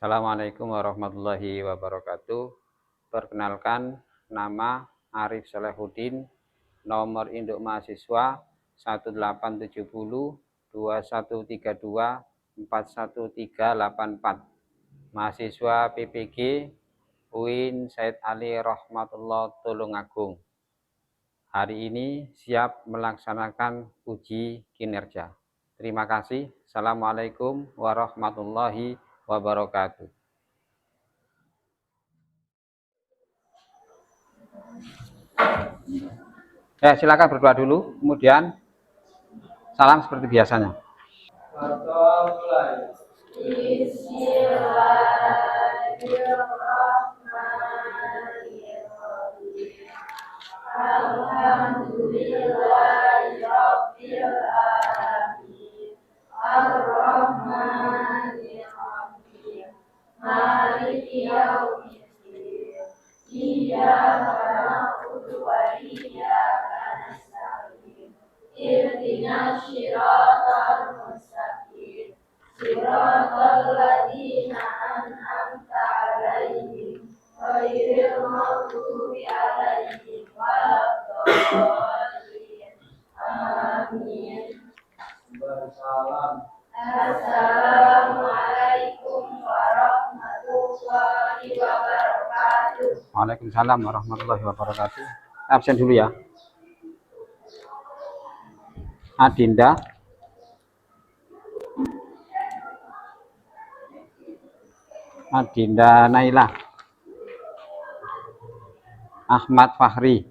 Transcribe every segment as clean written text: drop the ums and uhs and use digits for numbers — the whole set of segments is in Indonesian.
Assalamualaikum warahmatullahi wabarakatuh. Perkenalkan, nama Arif Salahuddin, nomor induk mahasiswa 1870 2132 41384, mahasiswa PPG UIN Said Ali Rahmatullah Tulungagung. Hari ini siap melaksanakan uji kinerja. Terima kasih. Assalamualaikum warahmatullahi wabarakatuh. Ya, silakan berdoa dulu, kemudian salam seperti biasanya. Waalaikumsalam warahmatullahi wabarakatuh. Absen dulu ya. Adinda, Naila, Ahmad Fahri,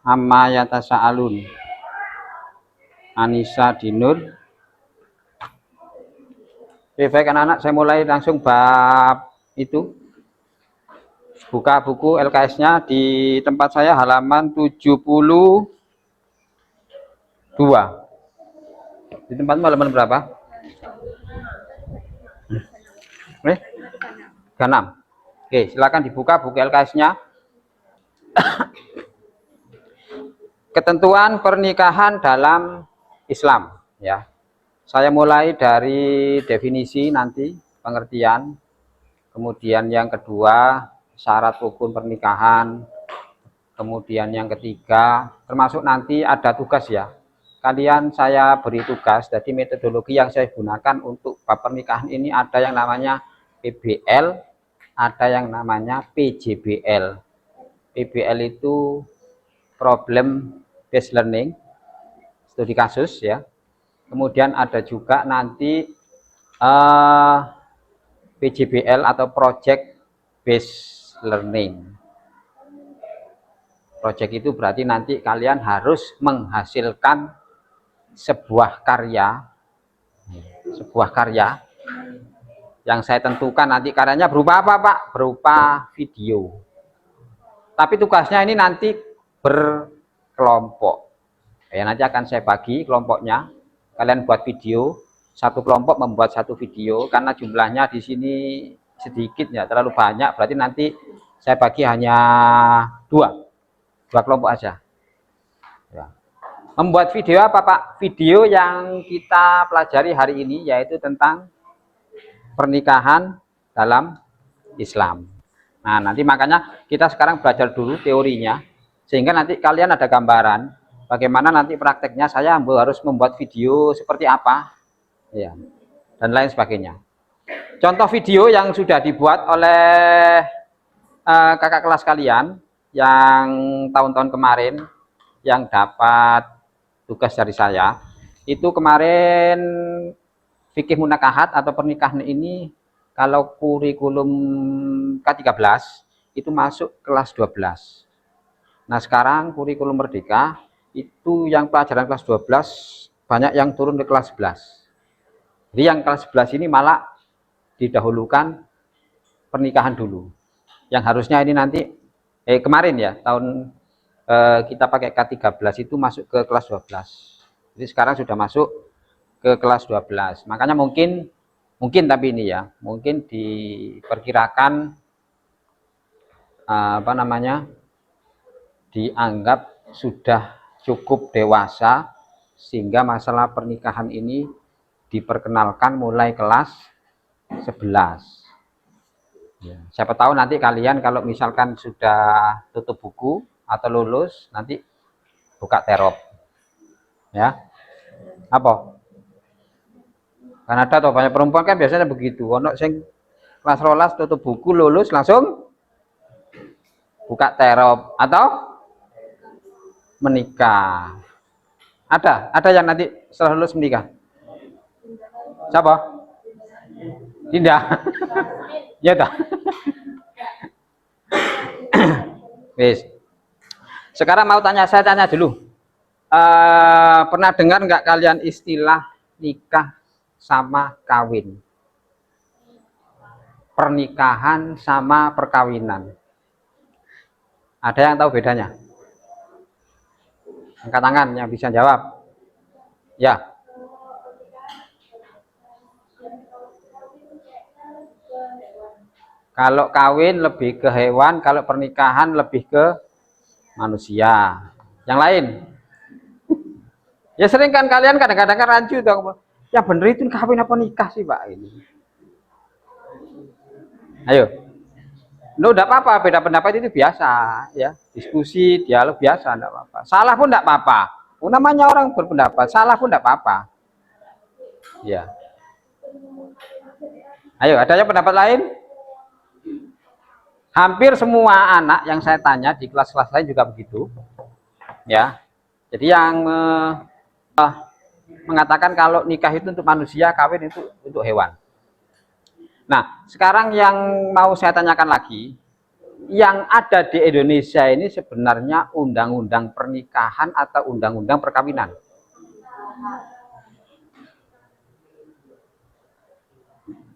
Amma Yatasa'alun, Anissa Dinur. Oke, baik anak-anak, saya mulai langsung bab itu. Buka buku LKS-nya di tempat saya halaman 72. Di tempatmu halaman berapa? 36. Oke, silakan dibuka buku LKS-nya. Ketentuan pernikahan dalam Islam, ya. Saya mulai dari definisi nanti, pengertian. Kemudian yang kedua, syarat rukun pernikahan. Kemudian yang ketiga, termasuk nanti ada tugas ya. Kalian saya beri tugas, jadi metodologi yang saya gunakan untuk bab pernikahan ini ada yang namanya PBL, ada yang namanya PJBL. PBL itu problem based learning, studi kasus ya. Kemudian ada juga nanti PJBL atau project based learning. Project itu berarti nanti kalian harus menghasilkan sebuah karya yang saya tentukan. Nanti karyanya berupa apa, Pak? Berupa video. Tapi tugasnya ini nanti berkelompok. Ya, nanti akan saya bagi kelompoknya. Kalian buat video, satu kelompok membuat satu video, karena jumlahnya di sini sedikit ya, terlalu banyak. Berarti nanti saya bagi hanya dua kelompok aja. Ya. Membuat video apa, Pak? Video yang kita pelajari hari ini yaitu tentang pernikahan dalam Islam. Nah, nanti makanya kita sekarang belajar dulu teorinya, sehingga nanti kalian ada gambaran bagaimana nanti prakteknya saya harus membuat video seperti apa, ya, dan lain sebagainya. Contoh video yang sudah dibuat oleh kakak kelas kalian yang tahun-tahun kemarin yang dapat tugas dari saya, itu kemarin fikih munakahat atau pernikahan ini kalau kurikulum K13 itu masuk kelas 12. Nah, sekarang kurikulum merdeka itu yang pelajaran kelas 12 banyak yang turun ke kelas 11. Jadi yang kelas 11 ini malah didahulukan pernikahan dulu. Yang harusnya ini nanti kemarin ya, tahun kita pakai K13 itu masuk ke kelas 12. Jadi sekarang sudah masuk ke kelas 12. Makanya mungkin tapi ini ya, mungkin diperkirakan dianggap sudah cukup dewasa sehingga masalah pernikahan ini diperkenalkan mulai kelas 11. Ya, siapa tahu nanti kalian kalau misalkan sudah tutup buku atau lulus, nanti buka terop. Ya. Apa? Kan ada atau banyak perempuan kan biasanya begitu. Ono sing kelas rolas tutup buku lulus langsung buka terop atau menikah. Ada yang nanti setelah lulus menikah. Siapa? Tidak. Ya dah. Wis. Sekarang mau saya tanya dulu. Pernah dengar nggak kalian istilah nikah sama kawin? Pernikahan sama perkawinan. Ada yang tahu bedanya? Angkat tangan yang bisa jawab. Ya. Kalau kawin lebih ke hewan, kalau pernikahan lebih ke manusia. Yang lain? Ya sering kan kalian kadang-kadang kan rancu tuh. Ya bener itu kawin apa nikah sih Pak ini? Ayo. Lo udah apa-apa, beda pendapat itu biasa ya. Diskusi, dialog biasa, enggak apa-apa. Salah pun enggak apa-apa. Namanya orang berpendapat, salah pun enggak apa-apa. Ya. Ayo, ada yang pendapat lain? Hampir semua anak yang saya tanya di kelas-kelas lain juga begitu. Ya. Jadi yang mengatakan kalau nikah itu untuk manusia, kawin itu untuk hewan. Nah, sekarang yang mau saya tanyakan lagi, yang ada di Indonesia ini sebenarnya undang-undang pernikahan atau undang-undang perkawinan?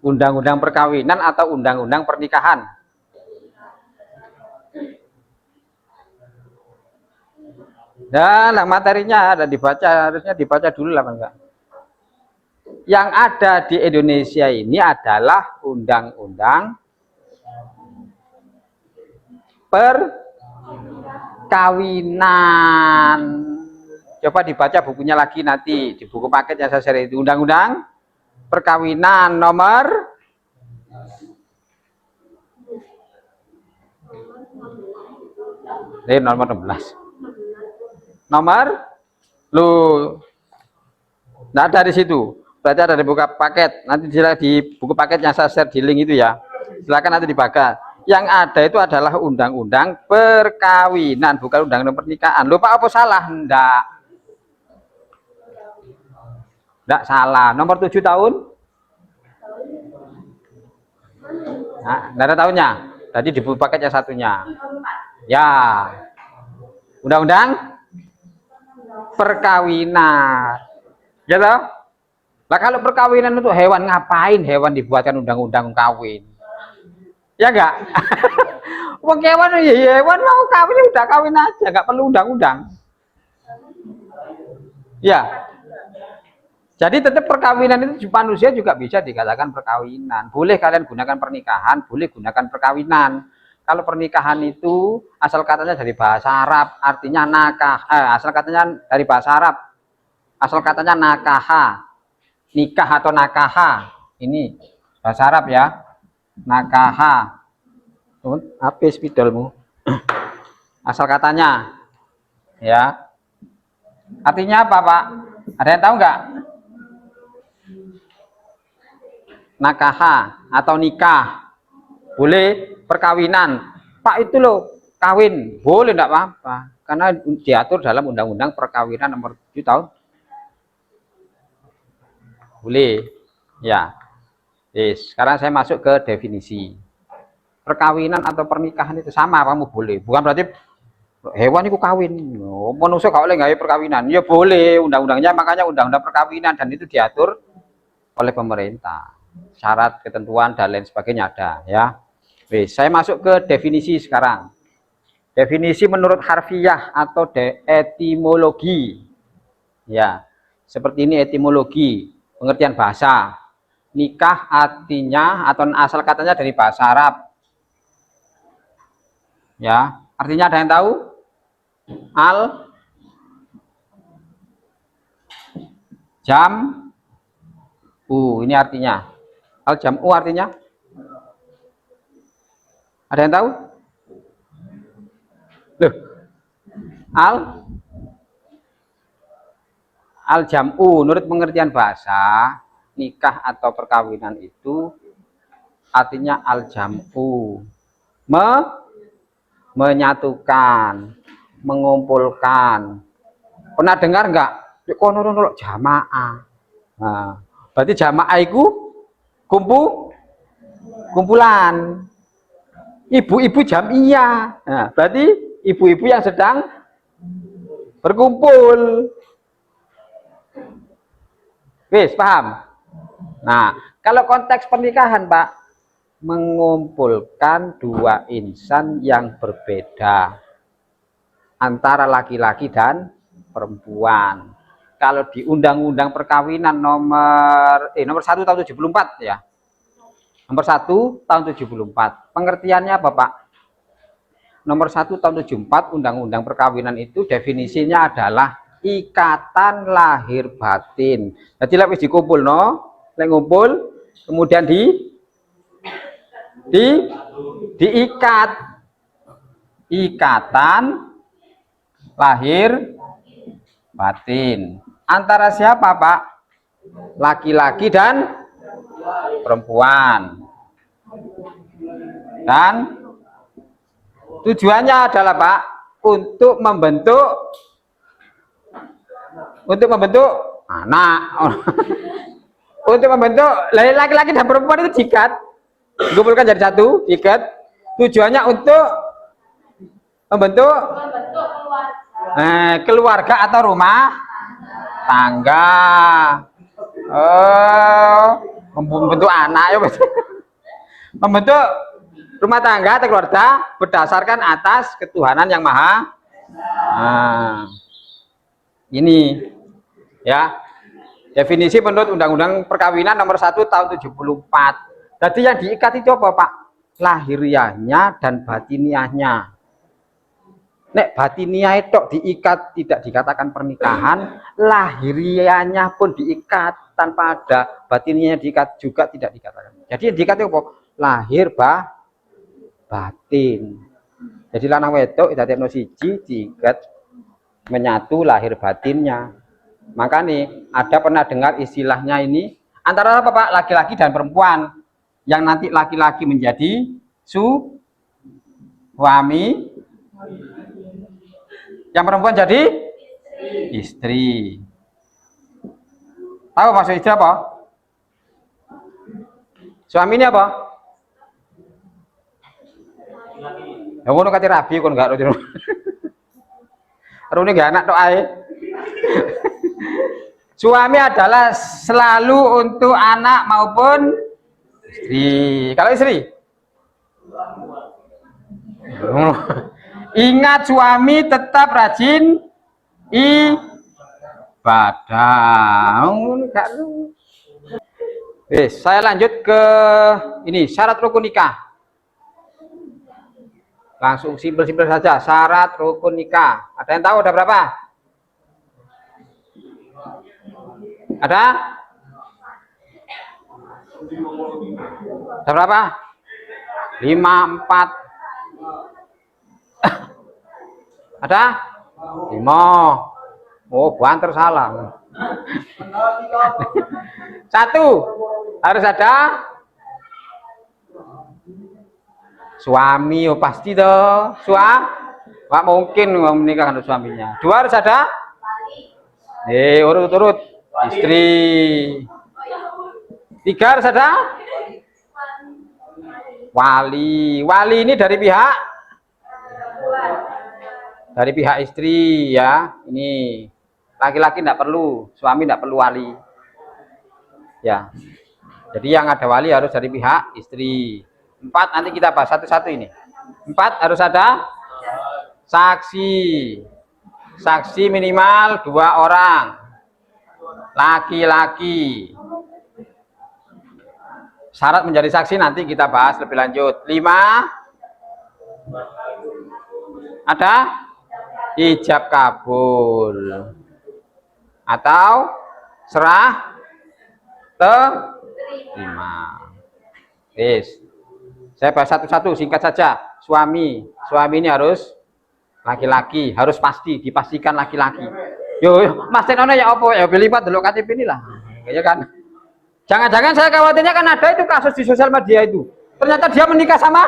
Undang-undang perkawinan atau undang-undang pernikahan? Nah, materinya ada dibaca, harusnya dibaca dulu lah enggak. Yang ada di Indonesia ini adalah undang-undang perkawinan. Coba dibaca bukunya lagi nanti di buku paket yang saya share itu, undang-undang perkawinan nomor nomor 16. Nomor lu nggak ada di situ, berarti ada di buku paket. Nanti di buku paket yang saya share di link itu ya, silakan nanti dibaca. Yang ada itu adalah undang-undang perkawinan, bukan undang-undang pernikahan. Lupa apa salah? Enggak salah. Nomor 7 tahun? Nah, enggak ada tahunnya. Tadi di buku paket yang satunya. Ya. Undang-undang perkawinan. Ya toh? Lah kalau perkawinan untuk hewan, ngapain hewan dibuatkan undang-undang kawin? Ya enggak? Wong hewan ya hewan mau kawin udah kawin aja, enggak perlu undang-undang. Ya. Jadi tetap perkawinan itu manusia juga bisa dikatakan perkawinan. Boleh kalian gunakan pernikahan, boleh gunakan perkawinan. Kalau pernikahan itu asal katanya dari bahasa Arab, artinya nakah. Asal katanya dari bahasa Arab, asal katanya nakaha, nikah atau nakaha. Ini bahasa Arab ya, nakaha. Apa spidolmu? Asal katanya, ya. Artinya apa Pak? Ada yang tahu nggak? Nakaha atau nikah, boleh perkawinan. Pak itu loh kawin, boleh enggak apa-apa karena diatur dalam undang-undang perkawinan nomor 7 tahun. Boleh. Ya. Sekarang saya masuk ke definisi. Perkawinan atau pernikahan itu sama kamu boleh. Bukan berarti hewan itu kawin. Manusia gak boleh nggak perkawinan. Ya boleh, undang-undangnya makanya undang-undang perkawinan dan itu diatur oleh pemerintah. Syarat, ketentuan dan lain sebagainya ada ya. Saya masuk ke definisi sekarang. Definisi menurut harfiah atau etimologi. Ya, seperti ini etimologi, pengertian bahasa. Nikah artinya atau asal katanya dari bahasa Arab. Ya, artinya ada yang tahu? Jam Ini artinya. Al jam'u artinya? Ada yang tahu? Loh. Al jam'u menurut pengertian bahasa, nikah atau perkawinan itu artinya al jam'u. Menyatukan, mengumpulkan. Pernah dengar enggak? Kono jamaah. Nah, berarti jamaah itu kumpulan. Ibu-ibu jamiah. Nah, berarti ibu-ibu yang sedang berkumpul. Wis, paham? Nah, kalau konteks pernikahan, Pak, mengumpulkan dua insan yang berbeda antara laki-laki dan perempuan. Kalau di Undang-Undang Perkawinan nomor 1 tahun 74 ya. Nomor 1 tahun 74. Pengertiannya apa, Pak? Nomor 1 tahun 74 Undang-Undang Perkawinan itu definisinya adalah ikatan lahir batin. Jadi lek wis dikumpul lek ngumpul kemudian diikat. Ikatan lahir batin. Antara siapa, Pak? Laki-laki dan perempuan. Dan tujuannya adalah, Pak, untuk membentuk anak. Untuk membentuk laki-laki dan perempuan itu diikat, dikumpulkan jadi satu, diikat. Tujuannya untuk membentuk keluarga atau rumah tangga. Membentuk anak ya. Membentuk rumah tangga atau keluarga berdasarkan atas ketuhanan yang maha. Ini ya definisi menurut Undang-Undang Perkawinan nomor 1 tahun 74. Jadi yang diikat itu apa, Pak? Lahiriahnya dan batiniahnya. Nek batiniah itu diikat tidak dikatakan pernikahan, lahiriahnya pun diikat tanpa ada batiniahnya diikat juga tidak dikatakan. Jadi yang diikat itu apa? Lahir batin. Jadi lanang wedok idate siji diikat menyatu lahir batinnya. Maka nih ada pernah dengar istilahnya ini antara apa, Pak? Laki-laki dan perempuan. Yang nanti laki-laki menjadi suami, yang perempuan jadi istri. Tahu maksud istri apa? Suami ini apa? Ya ngono kate rabi kon enggak ro. Rune enggak anak tok ae. Suami adalah selalu untuk anak maupun istri. Kalau istri? Ingat suami tetap rajin ibadah. Saya lanjut ke ini syarat rukun nikah. Langsung simpel-simpel saja syarat rukun nikah. Ada yang tahu ada berapa? Ada? Ada berapa? 5, 4. Ada? 5. Oh, banter salah. 1 harus ada suami, oh pasti toh. Nggak mungkin menikah dengan suaminya. 2 harus ada urut-urut istri. 3 harus ada wali. Wali ini dari pihak istri ya. Ini laki-laki tidak perlu, suami tidak perlu wali ya. Jadi yang ada wali harus dari pihak istri. 4 nanti kita bahas satu-satu ini. 4 harus ada saksi minimal 2 orang laki-laki. Syarat menjadi saksi nanti kita bahas lebih lanjut. 5 ada ijab kabul atau serah terima. Yes. Saya bahas satu-satu, singkat saja. Suami ini harus laki-laki, harus pasti, dipastikan laki-laki. Yo, Mas Tenono ya apa ya lipat dulu KTP ini lah. Ya kan? Jangan-jangan saya khawatirnya kan ada itu kasus di sosial media itu. Ternyata dia menikah sama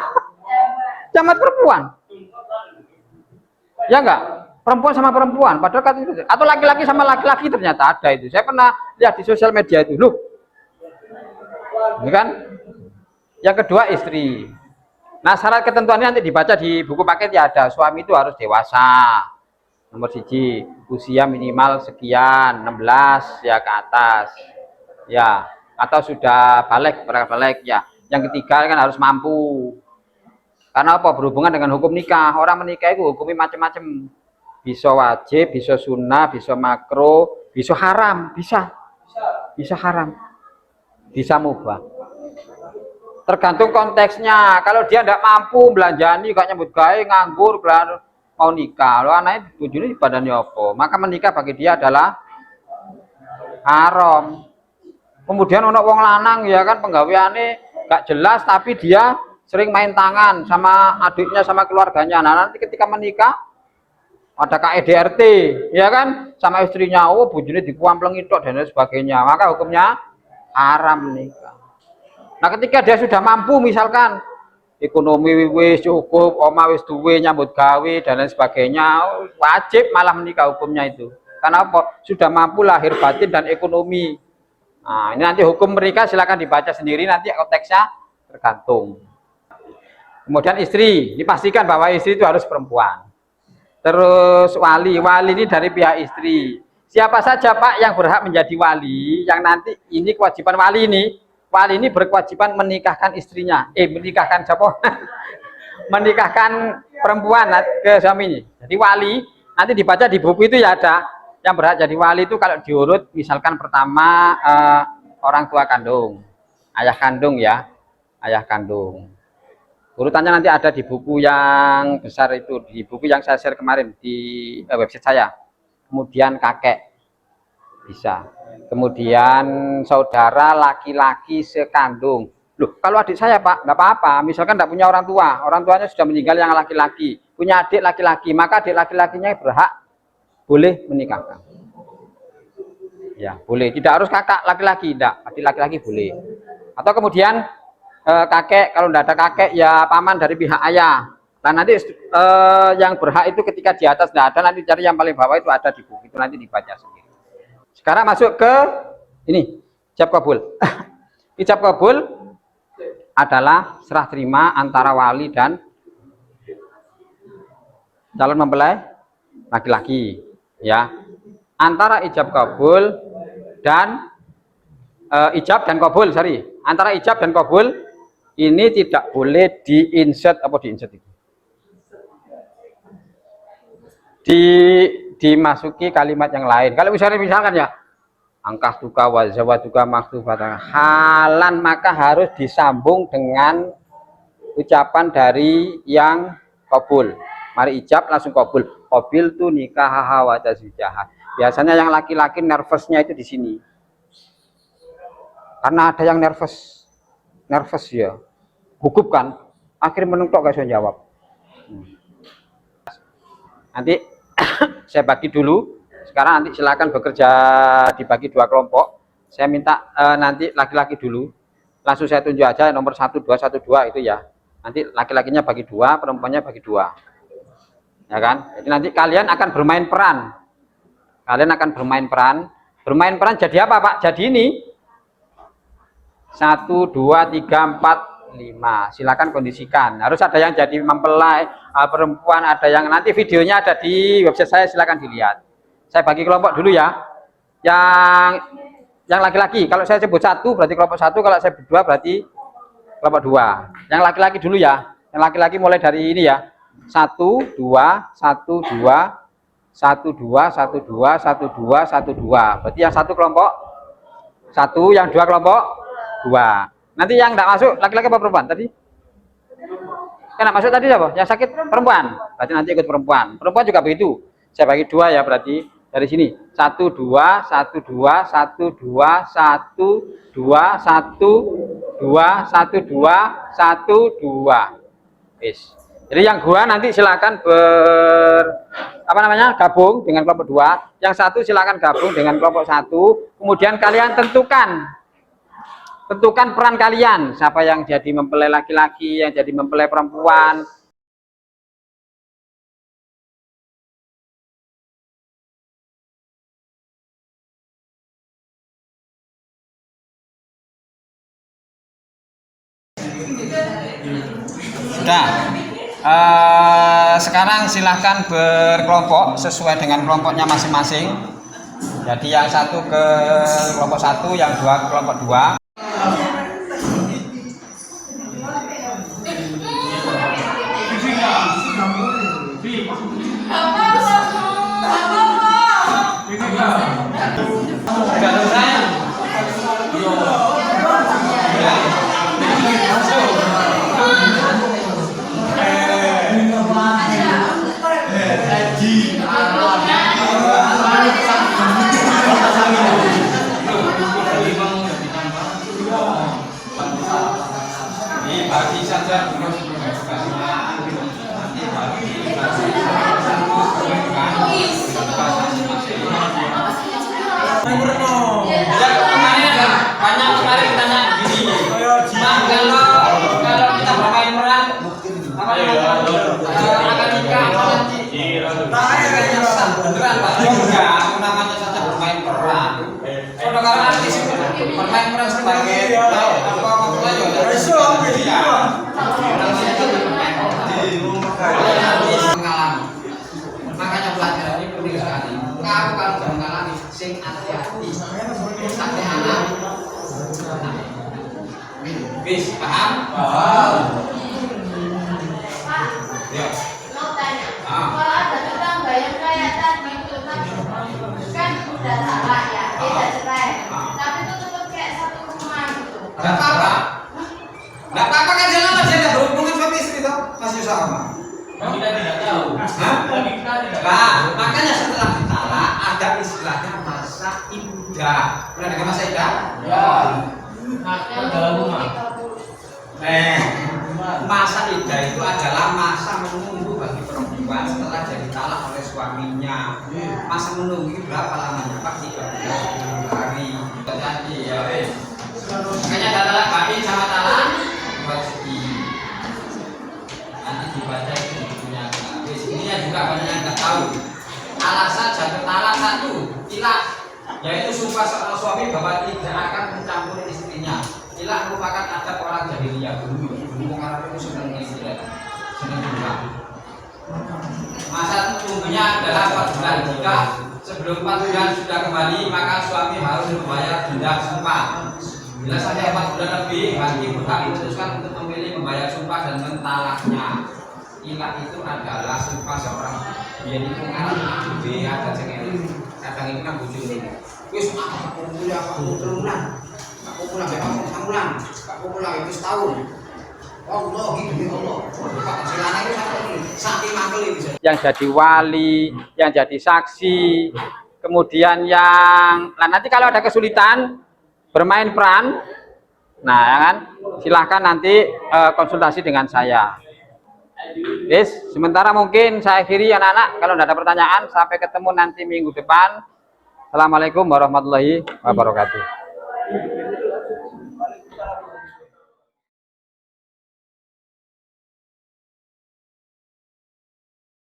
jamat perempuan. Ya enggak? Perempuan sama perempuan, padahal kan itu. Atau laki-laki sama laki-laki ternyata ada itu. Saya pernah lihat di sosial media itu. Loh. Ini kan? Yang kedua istri. Nah, syarat ketentuannya nanti dibaca di buku paket ya ada. Suami itu harus dewasa. Nomor 1, usia minimal sekian, 16 ya ke atas. Ya, atau sudah balik ya. Yang ketiga kan harus mampu. Karena apa? Berhubungan dengan hukum nikah. Orang menikah itu hukumnya macam-macam. Bisa wajib, bisa sunnah, bisa makro, bisa haram, bisa haram, bisa mubah. Tergantung konteksnya. Kalau dia tidak mampu belanjani, gak nyambut gawe, nganggur, mau nikah, lo anaknya bujuni badannya apa? Maka menikah bagi dia adalah haram. Kemudian ono wong lanang ya kan penggaweane gak jelas, tapi dia sering main tangan sama adiknya sama keluarganya. Nah nanti ketika menikah ada KEDRT ya kan sama istrinya, oh bujuni dikuamplengi tok dan sebagainya, maka hukumnya haram menikah. Nah ketika dia sudah mampu misalkan ekonomi wis cukup, oma wis duwe nyambut gawe dan lain sebagainya, wajib malah menikah hukumnya itu. Karena apa? Sudah mampu lahir batin dan ekonomi. Nah, ini nanti hukum mereka silakan dibaca sendiri, nanti konteksnya tergantung. Kemudian istri, dipastikan bahwa istri itu harus perempuan. Terus wali ini dari pihak istri. Siapa saja Pak yang berhak menjadi wali, yang nanti ini kewajiban wali ini berkewajiban menikahkan istrinya. Menikahkan siapa? Menikahkan perempuan ke suaminya. Jadi wali nanti dibaca di buku itu ya ada. Yang berhak jadi wali itu kalau diurut misalkan pertama orang tua kandung, ayah kandung ya, ayah kandung. Urutannya nanti ada di buku yang besar itu, di buku yang saya share kemarin di website saya. Kemudian kakek bisa. Kemudian saudara laki-laki sekandung. Loh, kalau adik saya Pak, nggak apa-apa. Misalkan nggak punya orang tua, orang tuanya sudah meninggal yang laki-laki, punya adik laki-laki, maka adik laki-lakinya berhak boleh menikahkan. Ya, boleh. Tidak harus kakak laki-laki, tidak. Adik laki-laki boleh. Atau kemudian kakek, kalau tidak ada kakek ya paman dari pihak ayah. Nah nanti yang berhak itu ketika di atas tidak ada, nanti cari yang paling bawah itu ada di buku itu, nanti dibaca sendiri. Sekarang masuk ke ini, ijab kabul. Ijab kabul adalah serah terima antara wali dan calon mempelai laki-laki, ya. Antara ijab kabul dan ijab dan kabul, antara ijab dan kabul ini tidak boleh diinsert itu. Dimasuki kalimat yang lain. Kalau misalkan ya angkah tuka wazawa tuka maktubatan halan, maka harus disambung dengan ucapan dari yang kabul. Mari ijab langsung kabul. Qabil tu nikah wa tazwijah. Biasanya yang laki-laki nervousnya itu di sini. Karena ada yang nervous ya. Gugup kan? Akhirnya menunggu gak bisa jawab. Nanti saya bagi dulu. Sekarang nanti silakan bekerja dibagi 2 kelompok. Saya minta nanti laki-laki dulu. Langsung saya tunjuk aja nomor 1, 2, 1, 2 itu ya. Nanti laki-lakinya bagi 2, perempuannya bagi 2. Ya kan? Jadi nanti kalian akan bermain peran. Bermain peran jadi apa Pak? Jadi ini 1, 2, 3, 4, 5. Silakan kondisikan. Harus ada yang jadi mempelai perempuan, ada yang nanti videonya ada di website saya, silakan dilihat. Saya bagi kelompok dulu ya. Yang laki-laki, kalau saya sebut 1 berarti kelompok 1, kalau saya sebut 2 berarti kelompok 2. Yang laki-laki dulu ya. Yang laki-laki mulai dari ini ya. 1, 2, 1, 2, 1, 2, 1, 2, 1, 2, 1, 2. Berarti yang 1 kelompok 1, yang 2 kelompok 2. Nanti yang tidak masuk laki-laki apa perempuan tadi? Yang tidak masuk tadi siapa? Yang sakit perempuan. Berarti nanti ikut perempuan. Perempuan juga begitu. Saya bagi 2 ya berarti. Dari sini 1 2 1 2 1 2 1 2 1 2 1 2 1 2. Wis. Jadi yang dua nanti silakan gabung dengan kelompok 2, yang satu silakan gabung dengan kelompok 1. Kemudian kalian tentukan peran kalian, siapa yang jadi mempelai laki-laki, yang jadi mempelai perempuan. Sudah. Sekarang silahkan berkelompok sesuai dengan kelompoknya masing-masing. Jadi yang satu ke kelompok 1, yang dua ke kelompok 2. Bagi saja dulu banyak kemarin ditanya gini, kalau kita bermain peran akan nikah nanti beneran Pak? Enggak, namanya saja bermain peran. Kalau artis bermain peran sebagai makanya belajar ini penting sekali. Kalau mengalami sing hati-hati sampai anak bis paham? Ya. Kalau ada tetangga yang kayak tadi itu kan udah salah ya, beda cerai. Tapi itu tetap kayak satu rumah gitu. Nggak apa-apa. Nggak apa-apa kan jalan aja ada berhubungan suami istri toh masih sama. Kita tidak tahu. Nah, makanya setelah ditalak ada istilahnya masa iddah. Pernah dengar masa iddah? Ya. Nah, dalam rumah. Masa iddah itu adalah masa menunggu bagi perempuan setelah jadi talak oleh suaminya. Masa menunggu itu berapa lamanya? Pak, 30 hari. Jadi ya, makanya ada talak batin sama talak wajib. Nanti dibaca itu bukunya. Ini juga banyak yang nggak tahu. Alasan jatuh talak satu, ilah, yaitu sumpah seorang suami bahwa tidak akan mencampuri istrinya. Ilah merupakan adat orang jahiliyah dulu. Dulu orang itu senang istilah, senang juga. Masa tunggunya adalah 4 bulan. Jika sebelum 4 bulan sudah kembali, maka suami harus membayar denda sumpah. Bila saja 4 bulan lebih, hakim berhak memutuskan untuk memilih membayar sumpah dan mentalaknya. Ilah itu adalah sumpah seorang biar itu ngarang B ada cengeng. Kadang itu kan bujuk ini. Wis aku kuliah aku terunan. Aku pulang be aku samulan. Aku pulang itu setahun. Allah gitu Allah. Pak silane itu saking mangkel bisa. Yang jadi wali, yang jadi saksi, kemudian yang nanti kalau ada kesulitan bermain peran, nah ya kan, silahkan nanti konsultasi dengan saya. Yes, sementara mungkin saya akhiri anak-anak. Kalau tidak ada pertanyaan, sampai ketemu nanti minggu depan. Assalamualaikum warahmatullahi wabarakatuh.